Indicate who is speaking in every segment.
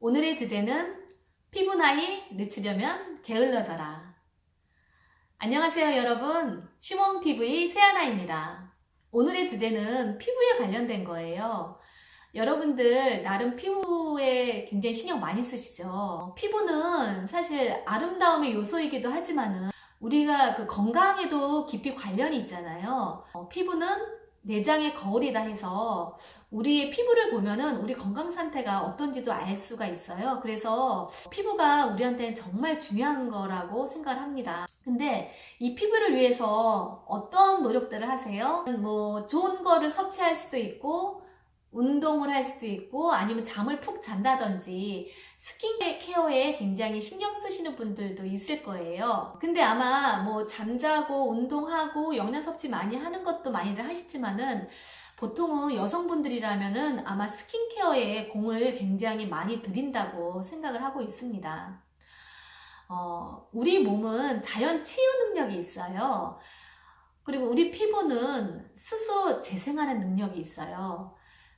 Speaker 1: 오늘의 주제는 피부 나이 늦추려면 게을러져라. 안녕하세요 여러분, 쉬몽TV 세아나입니다. 오늘의 주제는 피부에 관련된 거예요. 여러분들 나름 피부에 굉장히 신경 많이 쓰시죠? 피부는 사실 아름다움의 요소이기도 하지만은 우리가 그 건강에도 깊이 관련이 있잖아요. 피부는 내장의 거울이다 해서 우리의 피부를 보면은 우리 건강 상태가 어떤지도 알 수가 있어요. 그래서 피부가 우리한테는 정말 중요한 거라고 생각을 합니다. 근데 이 피부를 위해서 어떤 노력들을 하세요? 뭐 좋은 거를 섭취할 수도 있고 운동을 할 수도 있고 아니면 잠을 푹 잔다든지 스킨케어에 굉장히 신경 쓰시는 분들도 있을 거예요. 근데 아마 뭐 잠자고 운동하고 영양 섭취 많이 하는 것도 많이들 하시지만은 보통은 여성분들이라면은 아마 스킨케어에 공을 굉장히 많이 들인다고 생각을 하고 있습니다. 우리 몸은 자연 치유 능력이 있어요. 그리고 우리 피부는 스스로 재생하는 능력이 있어요.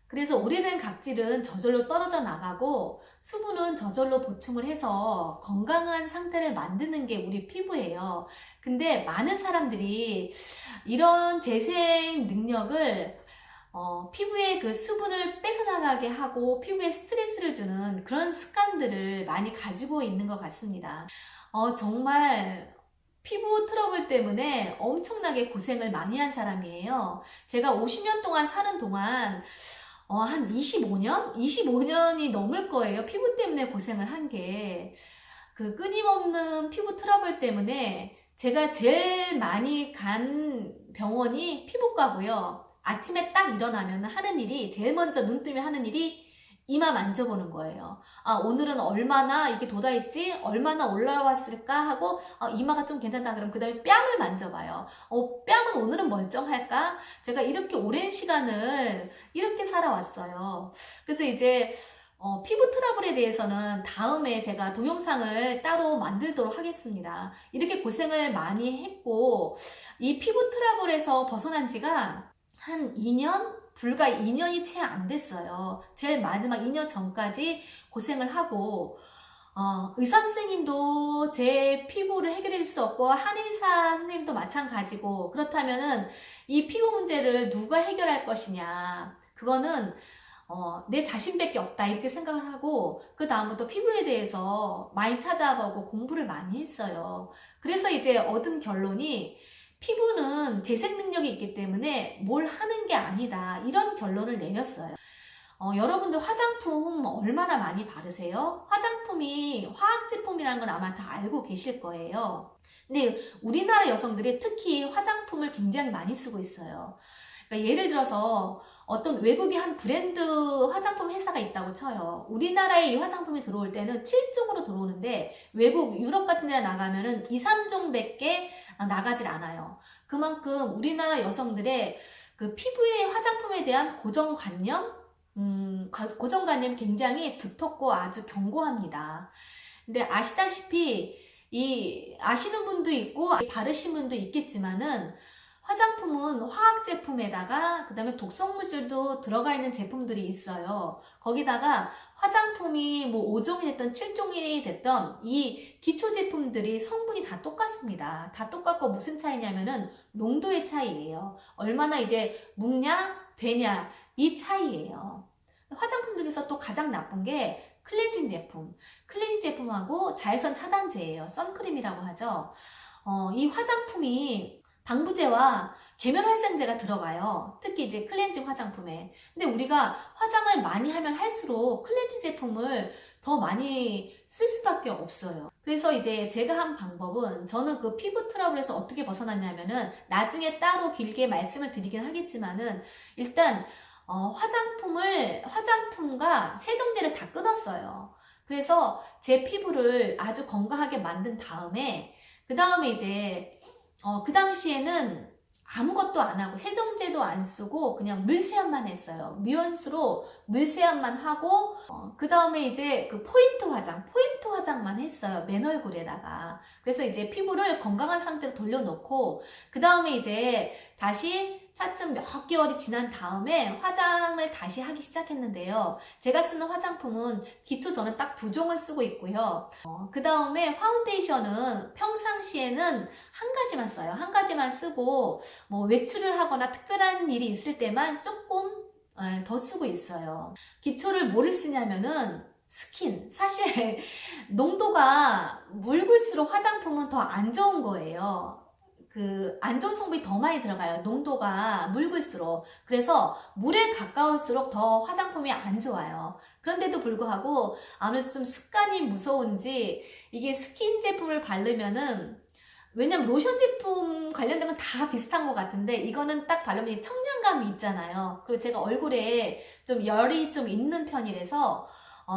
Speaker 1: 그래서 오래된 각질은 저절로 떨어져 나가고 수분은 저절로 보충을 해서 건강한 상태를 만드는 게 우리 피부예요. 근데 많은 사람들이 이런 재생 능력을 피부에 그 수분을 뺏어나가게 하고 피부에 스트레스를 주는 그런 습관들을 많이 가지고 있는 것 같습니다. 정말 피부 트러블 때문에 엄청나게 고생을 많이 한 사람이에요. 제가 50년 동안 사는 동안 한 25년? 25년이 넘을 거예요. 피부 때문에 고생을 한 게. 그 끊임없는 피부 트러블 때문에 제가 제일 많이 간 병원이 피부과고요. 아침에 딱 일어나면 하는 일이, 제일 먼저 눈 뜨면 하는 일이 이마 만져보는 거예요. 아, 오늘은 얼마나 이게 돋아있지? 얼마나 올라왔을까? 하고 이마가 좀 괜찮다 그러면 그 다음에 뺨을 만져봐요. 뺨은 오늘은 멀쩡할까? 제가 이렇게 오랜 시간을 이렇게 살아왔어요. 그래서 이제 피부 트러블에 대해서는 다음에 제가 동영상을 따로 만들도록 하겠습니다. 이렇게 고생을 많이 했고 이 피부 트러블에서 벗어난 지가 한 2년? 불과 2년이 채 안 됐어요. 제일 마지막 2년 전까지 고생을 하고 의사 선생님도 제 피부를 해결해 줄 수 없고 한의사 선생님도 마찬가지고 그렇다면은 이 피부 문제를 누가 해결할 것이냐 그거는 내 자신밖에 없다 이렇게 생각을 하고 그 다음부터 피부에 대해서 많이 찾아보고 공부를 많이 했어요. 그래서 이제 얻은 결론이 피부는 재생 능력이 있기 때문에 뭘 하는 게 아니다 이런 결론을 내렸어요. 여러분들 화장품 얼마나 많이 바르세요? 화장품이 화학 제품이라는 걸 아마 다 알고 계실 거예요. 근데 우리나라 여성들이 특히 화장품을 굉장히 많이 쓰고 있어요. 그러니까 예를 들어서 어떤 외국의 한 브랜드 화장품 회사가 있다고 쳐요. 우리나라에 이 화장품이 들어올 때는 7종으로 들어오는데 외국 유럽 같은 데 나가면은 2, 3종밖에 나가질 않아요. 그만큼 우리나라 여성들의 그 피부의 화장품에 대한 고정관념 고정관념이 굉장히 두텁고 아주 견고합니다. 근데 아시다시피 아시는 분도 있고 바르신 분도 있겠지만은 화장품은 화학 제품에다가 그 다음에 독성물질도 들어가 있는 제품들이 있어요. 거기다가 화장품이 뭐 5종이 됐던 7종이 됐던 이 기초 제품들이 성분이 다 똑같습니다. 다 똑같고 무슨 차이냐면은 농도의 차이예요. 얼마나 이제 묵냐 되냐 이 차이예요. 화장품 중에서 또 가장 나쁜 게 클렌징 제품. 클렌징 제품하고 자외선 차단제예요. 선크림이라고 하죠. 이 화장품이 방부제와 계면활성제가 들어가요. 특히 이제 클렌징 화장품에. 근데 우리가 화장을 많이 하면 할수록 클렌징 제품을 더 많이 쓸 수밖에 없어요. 그래서 이제 제가 한 방법은 저는 그 피부 트러블에서 어떻게 벗어났냐면은 나중에 따로 길게 말씀을 드리긴 하겠지만은 일단 화장품과 세정제를 다 끊었어요. 그래서 제 피부를 아주 건강하게 만든 다음에 그 다음에 이제 그 당시에는 아무것도 안 하고 세정제도 안 쓰고 그냥 물세안만 했어요. 미온수로 물세안만 하고 그 다음에 이제 그 포인트 화장만 했어요. 맨 얼굴에다가. 그래서 이제 피부를 건강한 상태로 돌려놓고 그 다음에 이제 다시 차츰 몇 개월이 지난 다음에 화장을 다시 하기 시작했는데요. 제가 쓰는 화장품은 기초 저는 딱 2종을 쓰고 있고요. 그 다음에 파운데이션은 평상시에는 한 가지만 써요. 한 가지만 쓰고 뭐 외출을 하거나 특별한 일이 있을 때만 조금 더 쓰고 있어요. 기초를 뭐를 쓰냐면은 스킨. 사실 농도가 묽을수록 화장품은 더 안 좋은 거예요. 안 좋은 성분이 더 많이 들어가요. 농도가 묽을수록. 그래서 물에 가까울수록 더 화장품이 안 좋아요. 그런데도 불구하고 아무래도 좀 습관이 무서운지 이게 스킨 제품을 바르면은, 왜냐면 로션 제품 관련된 건 다 비슷한 것 같은데 이거는 딱 바르면 청량감이 있잖아요. 그리고 제가 얼굴에 좀 열이 좀 있는 편이라서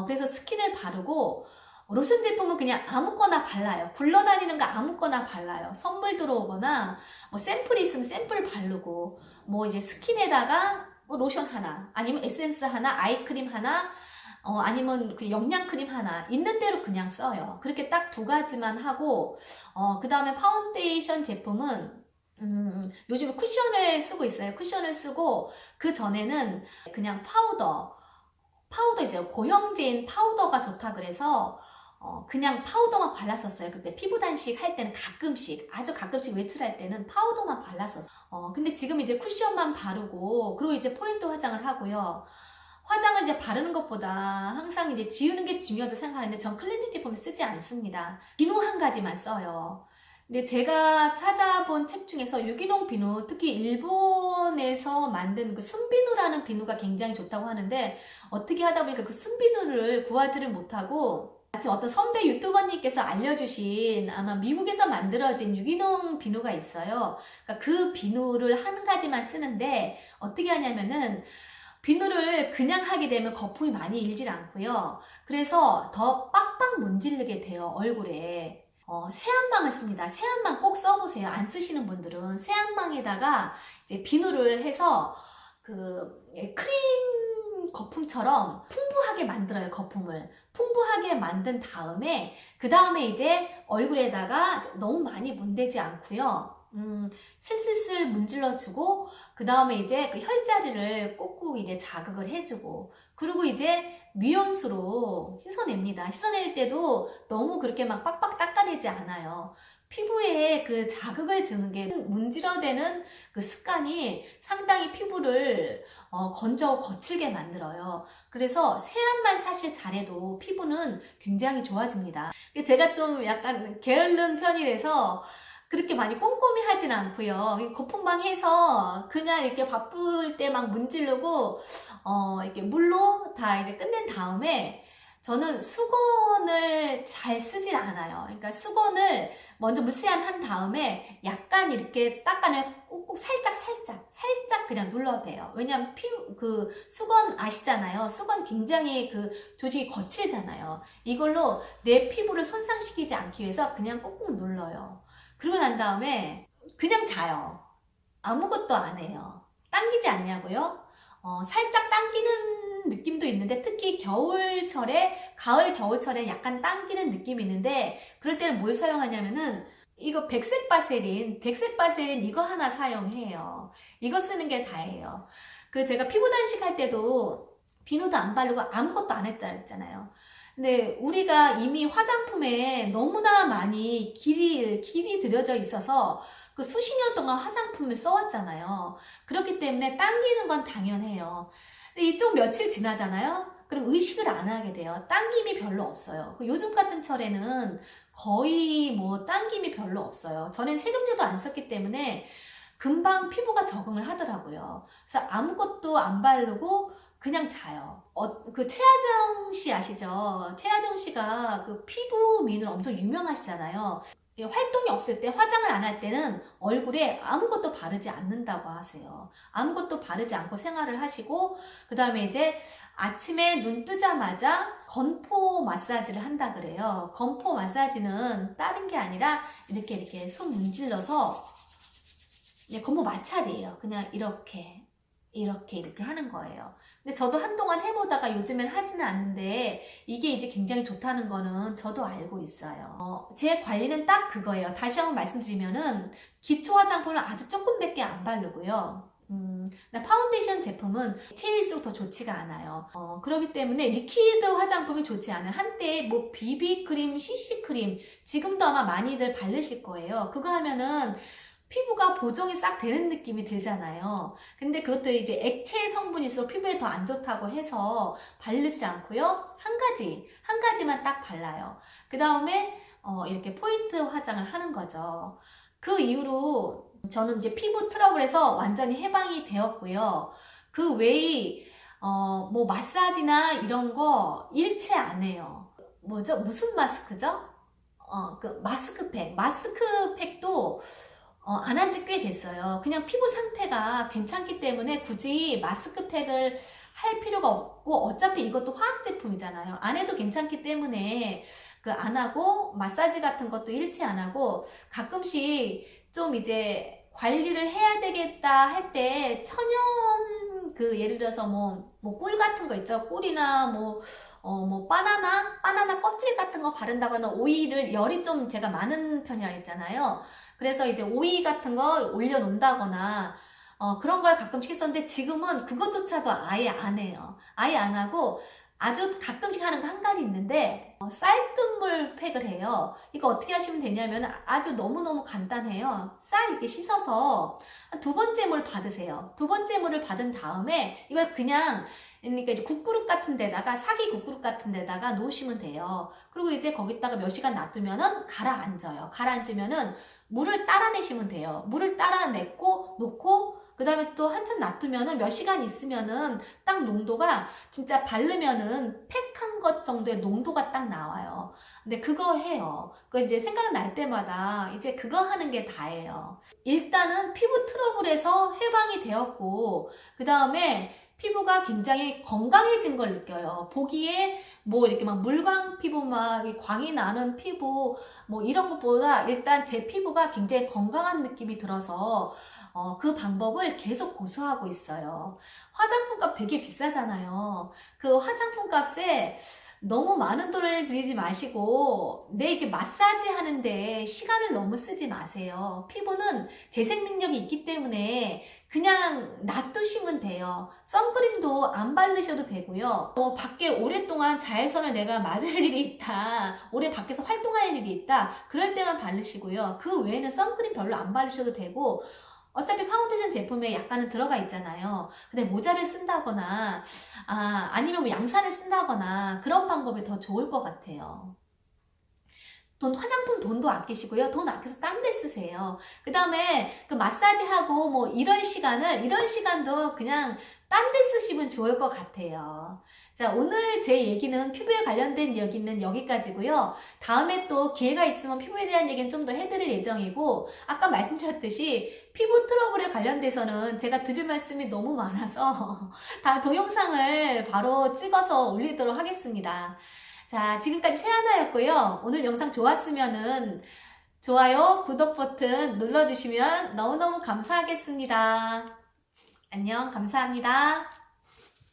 Speaker 1: 그래서 스킨을 바르고, 로션 제품은 그냥 아무거나 발라요. 굴러다니는 거 아무거나 발라요. 선물 들어오거나 뭐 샘플이 있으면 샘플 바르고, 뭐 이제 스킨에다가 뭐 로션 하나, 아니면 에센스 하나, 아이크림 하나, 아니면 그 영양크림 하나 있는 대로 그냥 써요. 그렇게 딱 2가지만 하고, 그 다음에 파운데이션 제품은 요즘에 쿠션을 쓰고 있어요. 쿠션을 쓰고, 그 전에는 그냥 파우더 이제 고형제인 파우더가 좋다 그래서 그냥 파우더만 발랐었어요. 그때 피부 단식 할 때는 가끔씩, 아주 가끔씩 외출할 때는 파우더만 발랐었어요. 근데 지금 이제 쿠션만 바르고, 그리고 이제 포인트 화장을 하고요. 화장을 이제 바르는 것보다 항상 이제 지우는 게 중요하다고 생각하는데 전 클렌징 제품을 쓰지 않습니다. 비누 한 가지만 써요. 근데 제가 찾아본 책 중에서 유기농 비누, 특히 일본에서 만든 그 순비누라는 비누가 굉장히 좋다고 하는데, 어떻게 하다 보니까 그 순비누를 구하지를 못하고, 마침 어떤 선배 유튜버님께서 알려주신 아마 미국에서 만들어진 유기농 비누가 있어요. 그러니까 그 비누를 한 가지만 쓰는데, 어떻게 하냐면은 비누를 그냥 하게 되면 거품이 많이 일질 않고요. 그래서 더 빡빡 문지르게 돼요, 얼굴에. 세안망을 씁니다. 세안망 꼭 써보세요. 안 쓰시는 분들은 세안망에다가 이제 비누를 해서 크림 거품처럼 풍부하게 만들어요. 거품을 풍부하게 만든 다음에, 그 다음에 이제 얼굴에다가 너무 많이 문대지 않고요. 슬슬슬 문질러주고, 그 다음에 이제 그 혈자리를 꼭꼭 이제 자극을 해주고, 그리고 이제 미온수로 씻어냅니다. 씻어낼 때도 너무 그렇게 막 빡빡 닦아내지 않아요. 피부에 그 자극을 주는 게, 문질러대는 그 습관이 상당히 피부를 건조 거칠게 만들어요. 그래서 세안만 사실 잘해도 피부는 굉장히 좋아집니다. 제가 좀 약간 게으른 편이라서 그렇게 많이 꼼꼼히 하진 않고요. 거품만 해서 그냥 이렇게 바쁠 때 막 문지르고, 이렇게 물로 다 이제 끝낸 다음에, 저는 수건을 잘 쓰질 않아요. 그러니까 수건을 먼저 물세안 한 다음에 약간 이렇게 닦아내, 꾹꾹 살짝 그냥 눌러도 돼요. 왜냐면 수건 아시잖아요. 수건 굉장히 조직이 거칠잖아요. 이걸로 내 피부를 손상시키지 않기 위해서 그냥 꾹꾹 눌러요. 그러고 난 다음에 그냥 자요. 아무것도 안 해요. 당기지 않냐고요? 살짝 당기는 느낌도 있는데, 특히 가을 겨울철에 약간 당기는 느낌이 있는데, 그럴 때는 뭘 사용하냐면은 이거 백색 바세린 이거 하나 사용해요. 이거 쓰는 게 다예요. 제가 피부 단식할 때도 비누도 안 바르고 아무것도 안 했다 그랬잖아요. 근데 우리가 이미 화장품에 너무나 많이 길이 들여져 있어서 수십 년 동안 화장품을 써왔잖아요. 그렇기 때문에 당기는 건 당연해요. 근데 이쪽 며칠 지나잖아요? 그럼 의식을 안 하게 돼요. 당김이 별로 없어요. 요즘 같은 철에는 거의 뭐 당김이 별로 없어요. 전엔 세정제도 안 썼기 때문에 금방 피부가 적응을 하더라고요. 그래서 아무것도 안 바르고 그냥 자요. 최하정 씨 아시죠? 최하정 씨가 피부 미인으로 엄청 유명하시잖아요. 활동이 없을 때, 화장을 안 할 때는 얼굴에 아무것도 바르지 않는다고 하세요. 아무것도 바르지 않고 생활을 하시고, 그 다음에 이제 아침에 눈 뜨자마자 건포 마사지를 한다 그래요. 건포 마사지는 다른 게 아니라 이렇게 손 문질러서, 건포 마찰이에요. 그냥 이렇게 하는 거예요. 근데 저도 한동안 해보다가 요즘엔 하지는 않는데, 이게 이제 굉장히 좋다는 거는 저도 알고 있어요. 제 관리는 딱 그거예요. 다시 한번 말씀드리면은 기초 화장품을 아주 조금밖에 안 바르고요. 파운데이션 제품은 액체일수록 더 좋지가 않아요. 그렇기 때문에 리퀴드 화장품이 좋지 않아요. 한때 뭐 비비크림, CC크림 지금도 아마 많이들 바르실 거예요. 그거 하면은 피부가 보정이 싹 되는 느낌이 들잖아요. 근데 그것도 이제 액체 성분일수록 피부에 더 안 좋다고 해서 바르지 않고요. 한 가지만 딱 발라요. 그 다음에 이렇게 포인트 화장을 하는 거죠. 그 이후로 저는 이제 피부 트러블에서 완전히 해방이 되었고요. 그 외에 뭐 마사지나 이런 거 일체 안 해요. 뭐죠? 무슨 마스크죠? 그 마스크팩도 안 한 지 꽤 됐어요. 그냥 피부 상태가 괜찮기 때문에 굳이 마스크팩을 할 필요가 없고 어차피 이것도 화학 제품이잖아요. 안 해도 괜찮기 때문에 그 안 하고 마사지 같은 것도 일체 안 하고 가끔씩 좀 이제 관리를 해야 되겠다 할 때 천연 그 예를 들어서 뭐 꿀 같은 거 있죠. 꿀이나 뭐 바나나 껍질 같은 거 바른다거나 오일을 열이 좀 제가 많은 편이라 했잖아요. 그래서 이제 오일 같은 거 올려놓는다거나 그런 걸 가끔씩 했었는데 지금은 그것조차도 아예 안 해요. 아예 안 하고 아주 가끔씩 하는 거 한 가지 있는데 쌀뜨물 팩을 해요. 이거 어떻게 하시면 되냐면 아주 너무너무 간단해요. 쌀 이렇게 씻어서 두 번째 물 받으세요. 두 번째 물을 받은 다음에 이걸 그냥 그러니까 이제 국그릇 같은 데다가 사기 국그릇 같은 데다가 놓으시면 돼요. 그리고 이제 거기다가 몇 시간 놔두면은 가라앉아요. 가라앉으면은 물을 따라내시면 돼요. 물을 따라내고 놓고 그 다음에 또 한참 놔두면은 몇 시간 있으면은 딱 농도가 진짜 바르면은 팩한 것 정도의 농도가 딱 나와요. 근데 그거 해요. 그거 이제 생각날 때마다 이제 그거 하는 게 다예요. 일단은 피부 트러블에서 해방이 되었고 그 다음에 피부가 굉장히 건강해진 걸 느껴요. 보기에 뭐 이렇게 막 물광 피부 막 광이 나는 피부 뭐 이런 것보다 일단 제 피부가 굉장히 건강한 느낌이 들어서 그 방법을 계속 고수하고 있어요. 화장품 값 되게 비싸잖아요. 그 화장품 값에 너무 많은 돈을 들이지 마시고 이렇게 마사지 하는데 시간을 너무 쓰지 마세요. 피부는 재생 능력이 있기 때문에 그냥 놔두시면 돼요. 선크림도 안 바르셔도 되고요. 밖에 오랫동안 자외선을 내가 맞을 일이 있다, 오래 밖에서 활동할 일이 있다, 그럴 때만 바르시고요. 그 외에는 선크림 별로 안 바르셔도 되고 어차피 파운데이션 제품에 약간은 들어가 있잖아요. 근데 모자를 쓴다거나 아니면 뭐 양산을 쓴다거나 그런 방법이 더 좋을 것 같아요. 화장품 돈도 아끼시고요. 돈 아껴서 딴 데 쓰세요. 그 다음에 그 마사지하고 뭐 이런 시간도 그냥 딴 데 쓰시면 좋을 것 같아요. 자, 오늘 제 얘기는 피부에 관련된 얘기는 여기까지고요. 다음에 또 기회가 있으면 피부에 대한 얘기는 좀 더 해드릴 예정이고 아까 말씀드렸듯이 피부 트러블에 관련돼서는 제가 드릴 말씀이 너무 많아서 다음 동영상을 바로 찍어서 올리도록 하겠습니다. 자, 지금까지 세아나였고요. 오늘 영상 좋았으면은 좋아요, 구독 버튼 눌러주시면 너무너무 감사하겠습니다. 안녕, 감사합니다.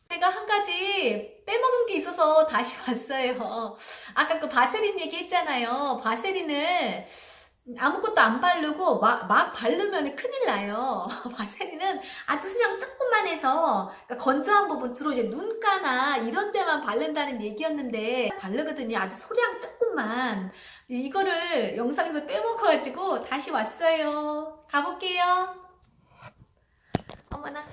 Speaker 1: 제가 한 가지 빼먹은 게 있어서 다시 왔어요. 아까 그 바세린 얘기했잖아요. 바세린을 아무것도 안 바르고 막 바르면 큰일 나요. 바세린은 아주 수량 조금만 해서 그러니까 건조한 부분 주로 이제 눈가나 이런 데만 바른다는 얘기였는데 바르거든요. 아주 소량 조금만. 이거를 영상에서 빼먹어가지고 다시 왔어요. 가볼게요. 어머나.